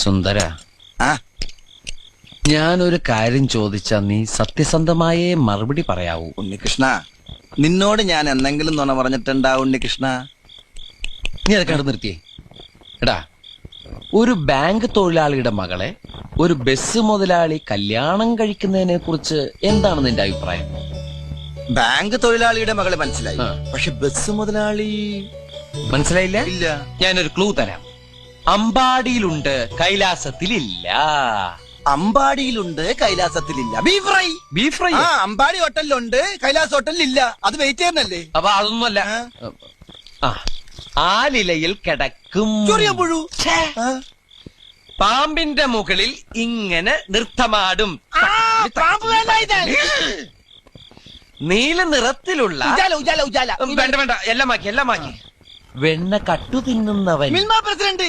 സുന്ദര, ഞാനൊരു കാര്യം ചോദിച്ചാ നീ സത്യസന്ധമായേ മറുപടി പറയാവൂ. ഉണ്ണികൃഷ്ണ, നിന്നോട് ഞാൻ എന്തെങ്കിലും നുണ പറഞ്ഞിട്ടുണ്ടാ ഉണ്ണികൃഷ്ണ? നീ അതൊക്കെ നിർത്തിയേ. എടാ, ഒരു ബാങ്ക് തൊഴിലാളിയുടെ മകളെ ഒരു ബസ് മുതലാളി കല്യാണം കഴിക്കുന്നതിനെ കുറിച്ച് എന്താണ് നിന്റെ അഭിപ്രായം? ബാങ്ക് തൊഴിലാളിയുടെ മകളെ മനസ്സിലായി, പക്ഷെ ബസ് മുതലാളി മനസ്സിലായില്ല? ഇല്ല. ഞാനൊരു ക്ലൂ തരാം. അമ്പാടിയിലുണ്ട്, കൈലാസത്തിലില്ല. അമ്പാടിയിലുണ്ട്, കൈലാസത്തിലില്ല. Beef fry. Beef fry? Ambadi ഹോട്ടലിലുണ്ട്, കൈലാസ് ഹോട്ടലിലില്ല. അത് വെയിറ്റ് ചെയ്യുന്നല്ലേ? അപ്പൊ അതൊന്നുമല്ല. ആലിലയിൽ കിടക്കും പുഴു. പാമ്പിന്റെ മുകളിൽ ഇങ്ങനെ നൃത്തമാടും. നീല നിറത്തിലുള്ള വേണ്ട വേണ്ട, എല്ലാം മാക്കി. വെണ്ണ കട്ടു തിന്നുന്നവൻ. പ്രസിഡന്റ്